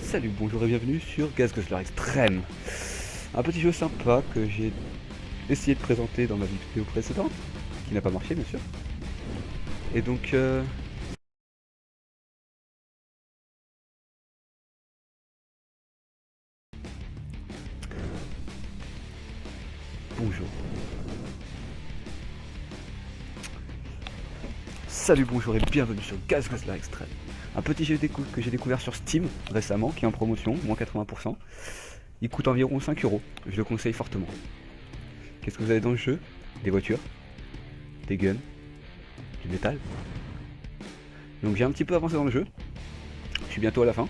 Salut, bonjour et bienvenue sur Gas Guzzler Extreme. Un petit jeu sympa que j'ai essayé de présenter dans ma vidéo précédente, qui n'a pas marché bien sûr. Et donc bonjour. Salut, bonjour et bienvenue sur Gas Guzzler Extreme. Un petit jeu que j'ai découvert sur Steam récemment, qui est en promotion, moins 80%. Il coûte environ 5 €, je le conseille fortement. Qu'est-ce que vous avez dans le jeu? Des voitures, des guns, du métal. Donc j'ai un petit peu avancé dans le jeu, je suis bientôt à la fin.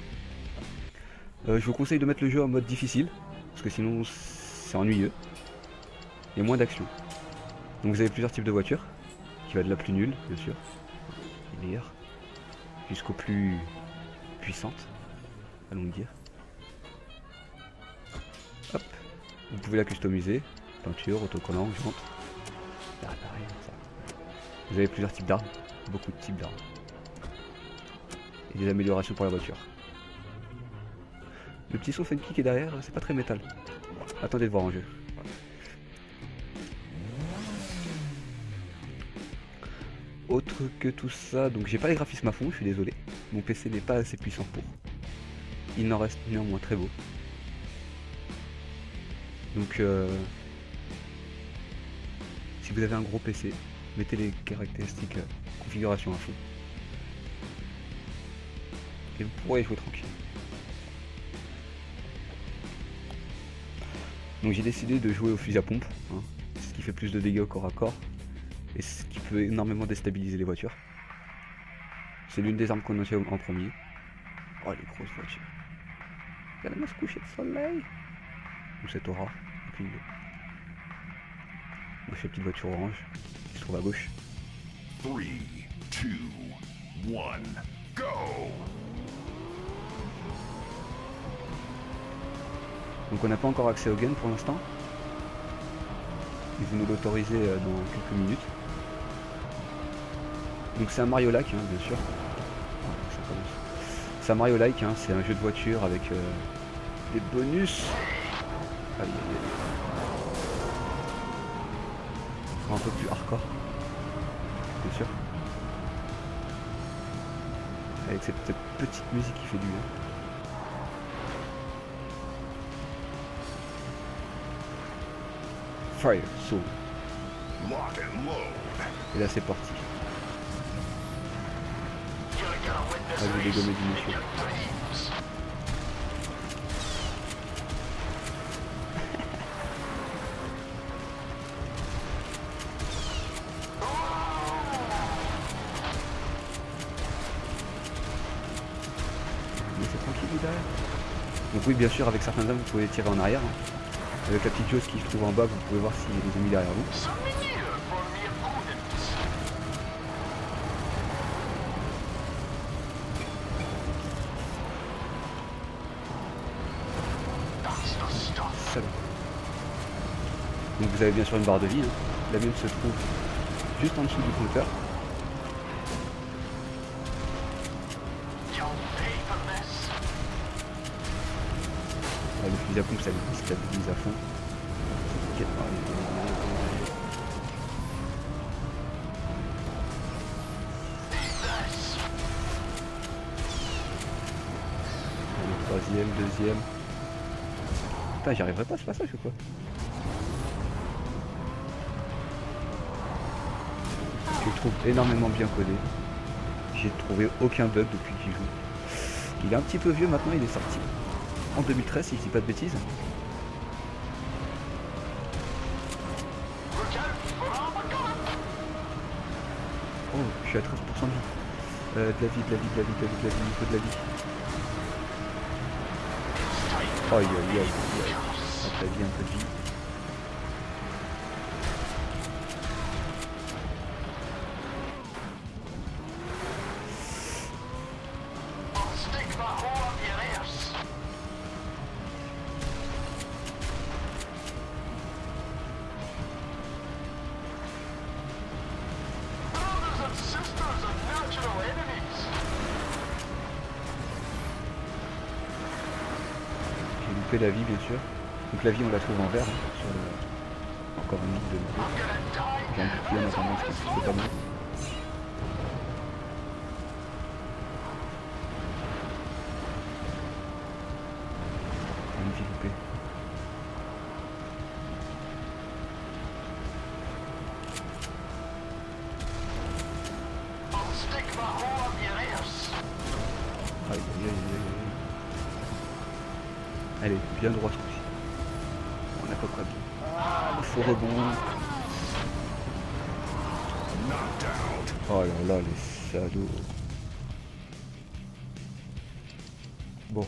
Je vous conseille de mettre le jeu en mode difficile, parce que sinon c'est ennuyeux. Il y a moins d'action. Donc vous avez plusieurs types de voitures, qui va de la plus nulle, bien sûr, les meilleures, jusqu'aux plus puissantes, allons dire. Hop, vous pouvez la customiser, peinture, autocollant, jantes, là, pareil, ça. Vous avez plusieurs types d'armes, beaucoup de types d'armes. Et des améliorations pour la voiture. Le petit son funky qui est derrière, c'est pas très métal. Attendez de voir en jeu. Autre que tout ça, donc j'ai pas les graphismes à fond, je suis désolé. Mon PC n'est pas assez puissant pour. Il n'en reste néanmoins très beau. Donc si vous avez un gros PC, mettez les caractéristiques configuration à fond. Et vous pourrez jouer tranquille. Donc j'ai décidé de jouer au fusil à pompe, hein, ce qui fait plus de dégâts au corps à corps. Et ce qui peut énormément déstabiliser les voitures. C'est l'une des armes qu'on a en premier. Oh les grosses voitures. Regardez-moi ce coucher de soleil. Ou cette aura. Et puis moi je fais petite voiture orange qui se trouve à gauche. 3, 2, 1, go! Donc on n'a pas encore accès au gun pour l'instant. Ils vont nous l'autoriser dans quelques minutes. Donc c'est un Mario-like, hein, bien sûr. C'est un Mario-like, hein, c'est un jeu de voiture avec des bonus. Aïe, aïe, aïe. Un peu plus hardcore, bien sûr. Avec cette petite musique qui fait du bien. Fire, Soul. Lock and load. Et là c'est parti. À vous dégommer du monsieur. Mais c'est tranquille lui derrière. Donc oui, bien sûr, avec certains hommes vous pouvez tirer en arrière, hein. Avec la petite chose qui se trouve en bas, vous pouvez voir s'il y a des ennemis derrière vous. Salut. Donc vous avez bien sûr une barre de vie, hein. La mienne se trouve juste en dessous du compteur. Le fusil à pompe ça le stabilise à fond. Le troisième, deuxième. Putain, j'y arriverai pas ce passage ou quoi? Je le trouve énormément bien codé. J'ai trouvé aucun bug depuis que j'y joue. Il est un petit peu vieux maintenant, il est sorti en 2013 si je dis pas de bêtises. Oh, je suis à 13% de vie. De la vie, il faut de la vie. Aïe aïe aïe. Un peu de vie, un peu de vie. couper la vie bien sûr. Donc la vie on la trouve en vert, hein, sur le... encore une ligne de nouveau. J'ai un bouclier en attendant, ce qui est plutôt pas mal. Une vie loupée. Aïe aïe aïe aïe aïe. Allez, bien droit ce coup-ci. On a pas quoi bien. Ah, le faux rebond. Oh là là, les salauds. Bon,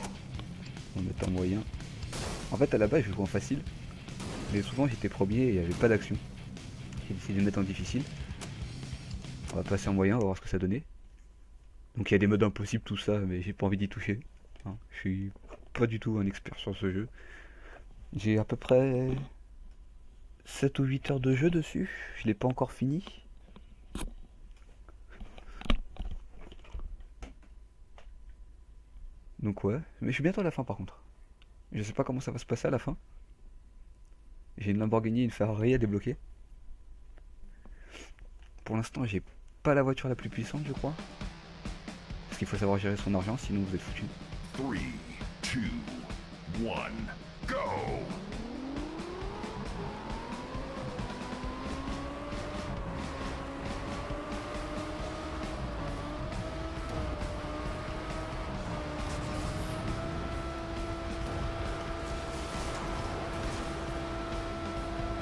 on est en moyen. En fait, à la base, je jouais en facile. Mais souvent, j'étais premier et il n'y avait pas d'action. J'ai décidé de le mettre en difficile. On va passer en moyen, on va voir ce que ça donnait. Donc il y a des modes impossibles, tout ça, mais j'ai pas envie d'y toucher. Hein, je suis pas du tout un expert sur ce jeu. J'ai à peu près 7 ou 8 heures de jeu dessus. Je l'ai pas encore fini. Donc ouais, mais je suis bientôt à la fin par contre. Je sais pas comment ça va se passer à la fin. J'ai une Lamborghini et une Ferrari à débloquer. Pour l'instant, j'ai pas la voiture la plus puissante, je crois. Parce qu'il faut savoir gérer son argent, sinon vous êtes foutu. 3, 2, 1, go!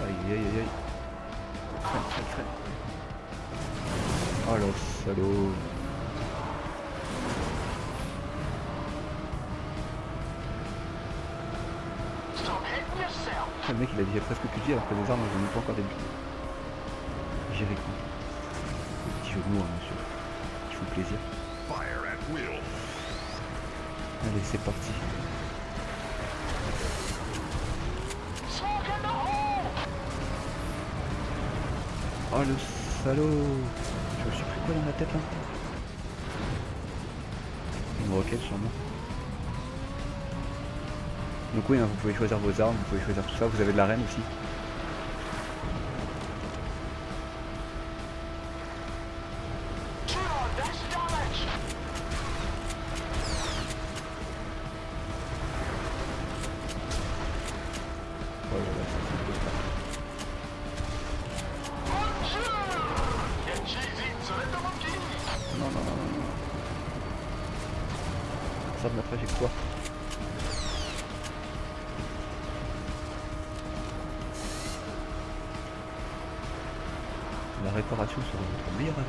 Aïe aïe aïe aïe. Freine, freine, freine. Oh le salaud. Le mec il a déjà presque pu dire alors que les armes elles n'ont pas encore débuté. J'irai quoi. Le petit jeu de mots, hein, monsieur. Qui font plaisir. Fire at will. Allez, c'est parti. Oh le salaud. Je me suis pris quoi dans la tête là? Une roquette sûrement. Donc oui, hein, vous pouvez choisir vos armes, vous pouvez choisir tout ça, vous avez de l'arène aussi. Oh là là, ça fait pas. Non, non, non, non, non. Ça me après j'ai quoi? La réparation sera votre meilleure amie.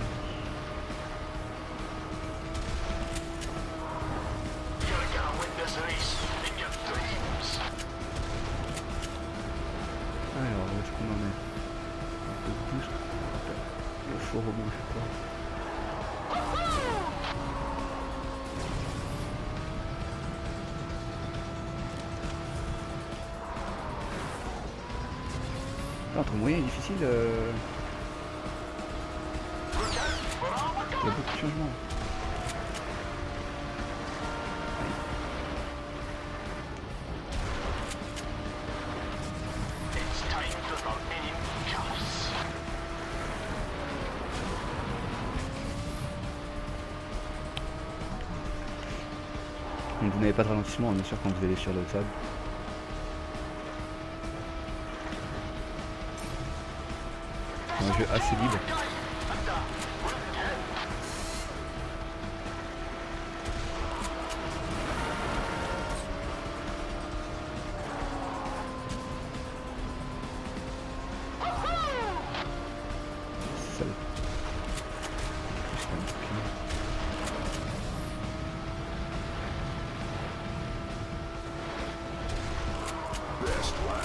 Alors, où est-ce qu'on en est? Un peu de boost. Le faux rebond, je sais pas. Entre moyen et difficile, il y a beaucoup de changements. Donc vous n'avez pas de ralentissement, bien sûr, quand vous allez sur le sable. C'est un jeu assez libre. Sale. Best lap.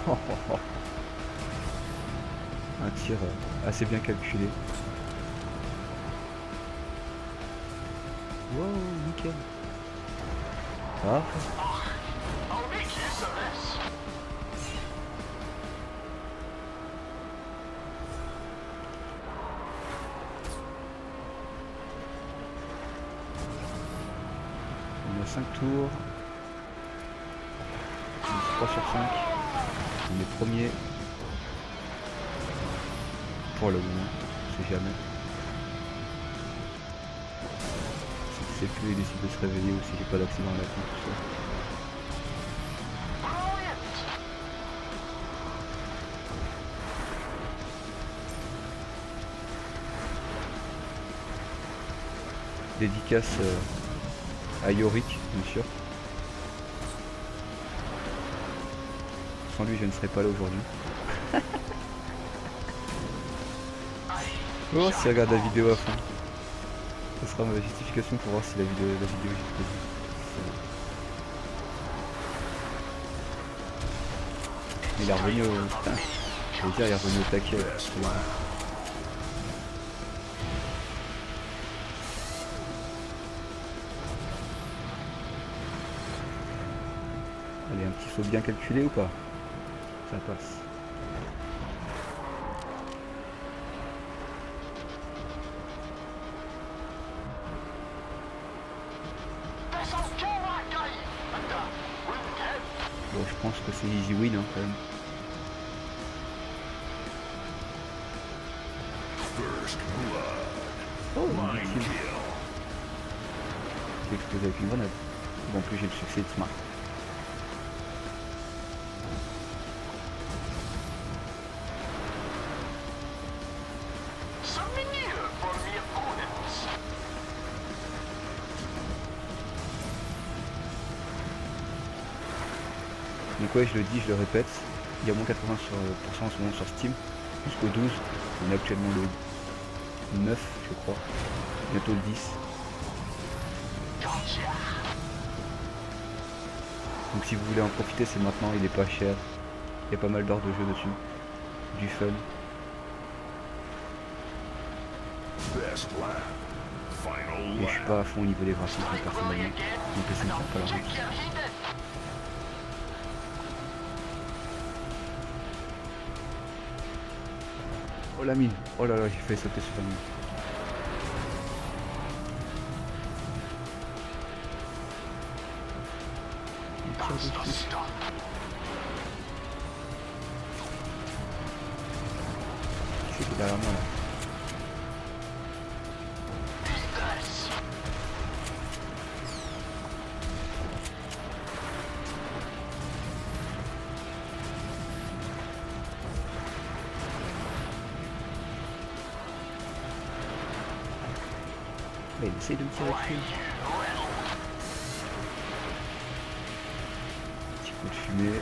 Oh, oh, oh. Un tir assez bien calculé. Wow, nickel. Parfait. On a 5 tours. 3 sur 5. On est premier. Pour le moment, on sait jamais. Si c'est plus, il décide de se réveiller ou si j'ai pas d'accident là tout ça. Dédicace à Yorick, bien sûr. Sans lui, je ne serais pas là aujourd'hui. On va voir s'il regarde la vidéo à fond. Ce sera ma justification pour voir si la vidéo est jusqu'au bout. Il est revenu au... Putain, je veux dire, il est revenu au taquet. Allez, un petit saut bien calculé ou pas? Ça passe. Bon, je pense que c'est easy win hein, quand même. Oh, une victime. J'ai explosé avec une grenade. Bon, en plus j'ai le succès de Smart. Donc ouais, je le dis, je le répète, il y a moins 80% en ce moment sur Steam, jusqu'au 12, on est actuellement le 9 je crois, bientôt le 10. Donc si vous voulez en profiter, c'est maintenant, il est pas cher, il y a pas mal d'heures de jeu dessus, du fun. Et je suis pas à fond au niveau des graphismes personnellement, donc ça ne tient pas la route. Oh la mine, oh là là, j'ai fait sauter sur la mine. Il tire dessus. C'est qui est derrière moi là. Il essaye de me tirer dessus. Petit coup de fumée.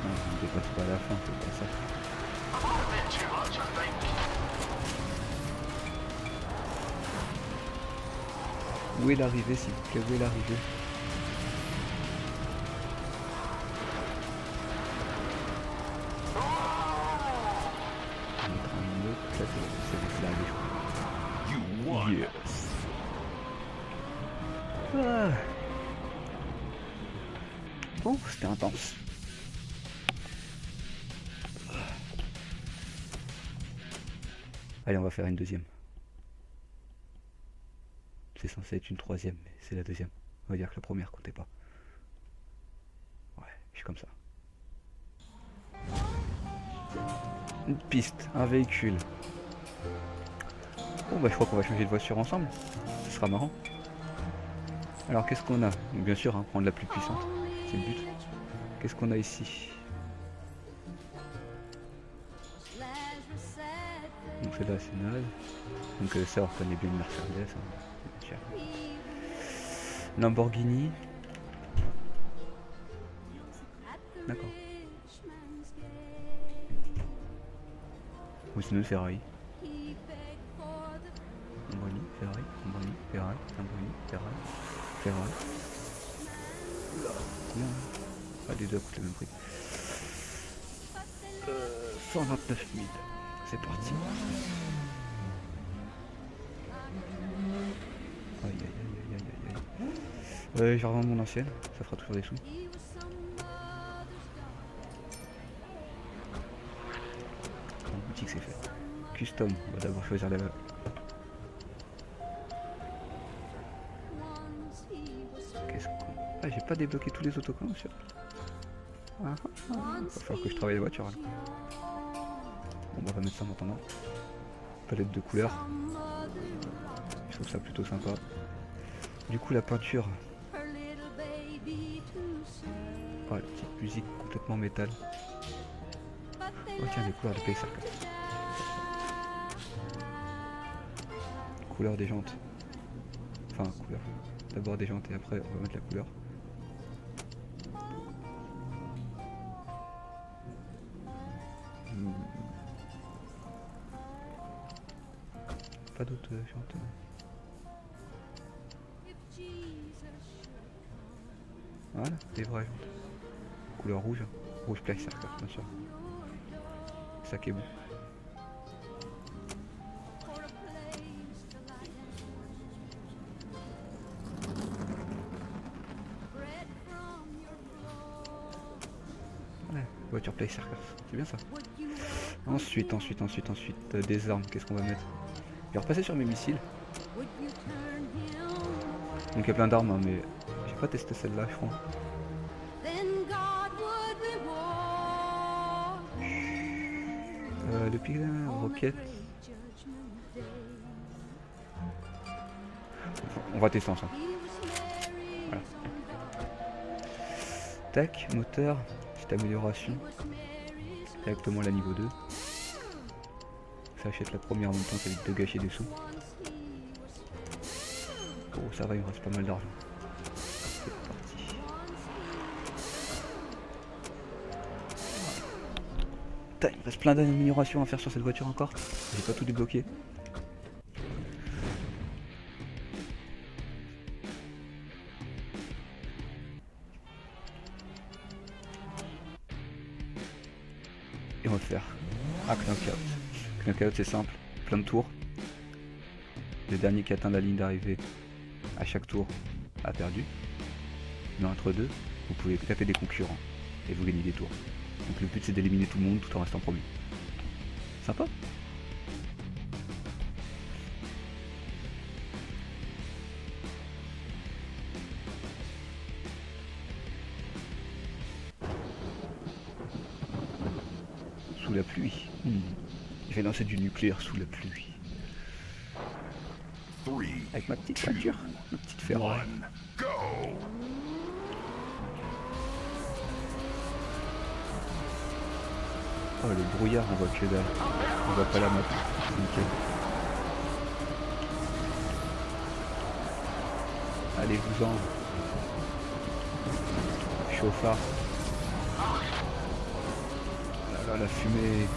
Non, je ne dépasse pas à la fin, c'est pas ça. Où est l'arrivée s'il vous plaît? Où est l'arrivée? On est en train de me claquer, c'est l'arrivée je crois. Yes. Ah. Bon, c'était intense. Allez, on va faire une deuxième. C'est censé être une troisième, mais c'est la deuxième. On va dire que la première comptait pas. Ouais, je suis comme ça. Une piste, un véhicule. Bon bah je crois qu'on va changer de voiture ensemble. Ce sera marrant. Alors qu'est-ce qu'on a? Donc, bien sûr, hein, prendre la plus puissante. C'est le but. Qu'est-ce qu'on a ici? Donc celle-là c'est naze. Donc ça on reconnaît bien une Mercedes. Hein. Cher. Lamborghini. D'accord. Ou sinon une Ferrari. Lamborghini, Ferrari, Lamborghini, Ferrari, Lamborghini, Ferrari, Ferrari. Oula, combien hein? Ah, les deux coûtent le même prix. 129 000. C'est parti. Aïe aïe aïe aïe aïe aïe. Je vais revendre mon ancienne, ça fera toujours des sous. En boutique c'est fait. Custom, on va d'abord choisir la... peut-être pas débloquer tous les autocollants sur. Va falloir que je travaille la voiture. Là. Bon, on va mettre ça maintenant. Palette de couleurs. Je trouve ça plutôt sympa. Du coup, la peinture. Oh, la petite musique complètement métal. Oh tiens, des couleurs de Play Circus. Couleur des jantes. Enfin, couleur. D'abord des jantes et après on va mettre la couleur. Pas d'autres jantes. Voilà, des vraies jantes. Couleur rouge. Rouge Play Circus, bien sûr. C'est ça qui est bon. Ouais, voiture Play Circus, c'est bien ça. Ensuite, des armes, qu'est-ce qu'on va mettre? Je vais repasser sur mes missiles. Donc il y a plein d'armes, hein, mais j'ai pas testé celle-là, je crois. Le pic roquette. On va tester ensemble. Voilà. Tac, moteur, petite amélioration. Directement la niveau 2. Ça achète la première en même temps, ça évite de gâcher des sous. Oh ça va, il me reste pas mal d'argent. C'est parti. Putain, il me reste plein d'améliorations à faire sur cette voiture encore. J'ai pas tout débloqué. Et on va faire un knockout. Knockout c'est simple, plein de tours. Le dernier qui atteint la ligne d'arrivée à chaque tour a perdu. Mais entre deux, vous pouvez taper des concurrents et vous gagnez des tours. Donc le but c'est d'éliminer tout le monde tout en restant premier. Sympa. Sous la pluie. Je vais lancer du nucléaire sous la pluie. Avec ma petite voiture, ma petite Ferrari. Oh le brouillard, on voit que dalle. On voit pas la map. Nickel. Allez-vous-en. Chauffard. Là, la fumée.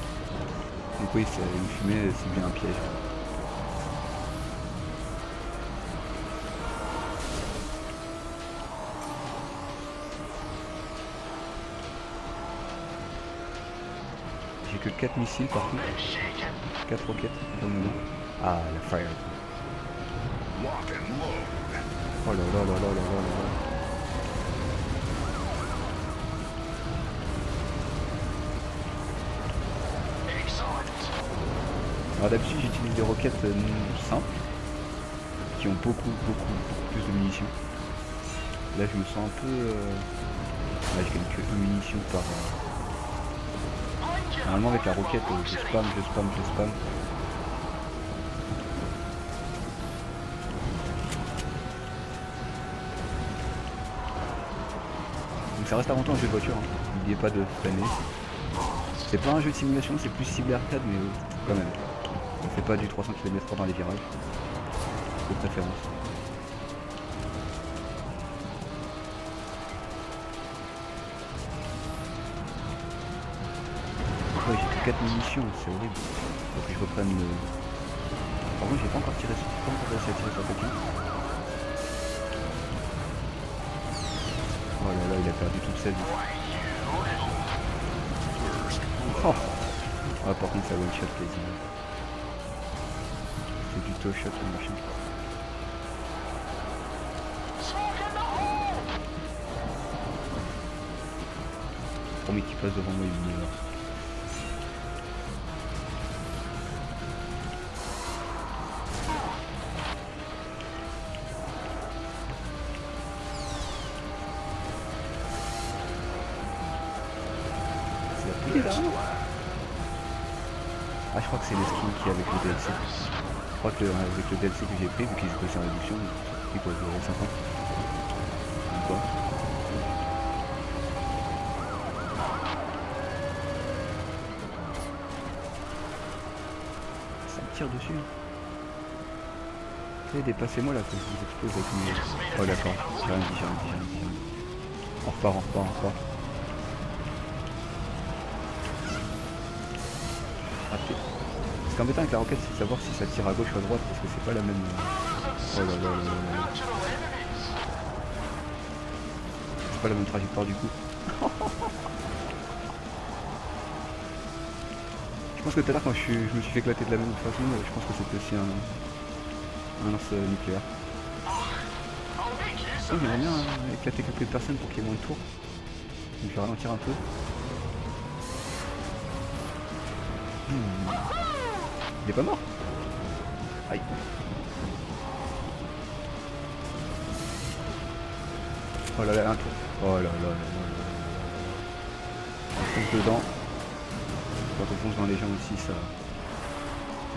Donc oui, c'est une fumée, c'est bien un piège. J'ai que 4 missiles par contre. 4 roquettes pour le moment. Ah la fire. Oh là là là là là là là. Alors d'habitude j'utilise des roquettes simples qui ont beaucoup plus de munitions. Là je me sens un peu... Là j'ai quelques munitions par... Normalement avec la roquette je spam. Donc ça reste avant tout un jeu de voiture, hein. N'oubliez pas de freiner. C'est pas un jeu de simulation, c'est plus ciblé arcade mais quand même. On fait pas du 300 km/h dans les virages. De préférence. Ouais, j'ai que 4 munitions, c'est horrible. Faut que je reprenne le... Par contre j'ai pas encore tiré sur... J'ai pas encore réussi à tirer sur quelqu'un. Oh là là, il a perdu toute sa vie. Oh. Ah par contre ça one shot quasiment. C'est du toe shot le machin. Premier qui passe devant moi il est mort. Ah, je crois que c'est le skin qui est avec le DLC. Je crois que avec le DLC que j'ai pris, vu qu'ils étaient en réduction, il doit durer 5 ans. Ou pas. Ça me tire dessus. Dépassez-moi là que je vous explose avec une... Oh d'accord, j'ai rien dit. On repart. Raté. Ce qui est embêtant avec la roquette, c'est de savoir si ça tire à gauche ou à droite, parce que c'est pas la même... Oh là là. C'est pas la même trajectoire du coup. Je pense que tout à l'heure quand je me suis fait éclater de la même façon, je pense que c'était aussi un lance nucléaire. Oh, j'aimerais bien éclater quelques personnes pour qu'il y ait moins de tours. Donc je vais ralentir un peu. Il est pas mort. Aïe. Oh là là, un tour. Oh là là. On fonce dedans. Quand on fonce dans les gens aussi, ça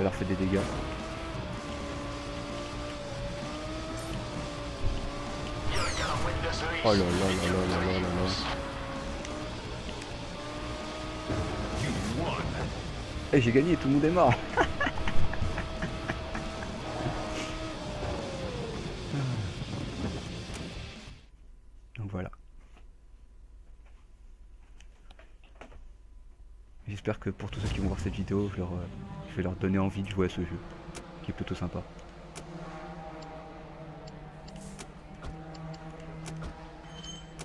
leur fait des dégâts. Oh là là. Eh, j'ai gagné, tout le monde est mort. Donc voilà. J'espère que pour tous ceux qui vont voir cette vidéo, je vais leur donner envie de jouer à ce jeu, qui est plutôt sympa.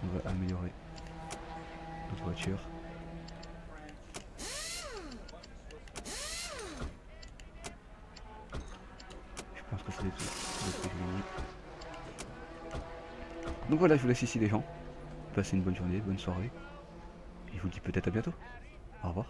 On va améliorer notre voiture. Je pense que c'est tout. Donc voilà, je vous laisse ici les gens. Passez une bonne journée, bonne soirée. Et je vous dis peut-être à bientôt. Au revoir.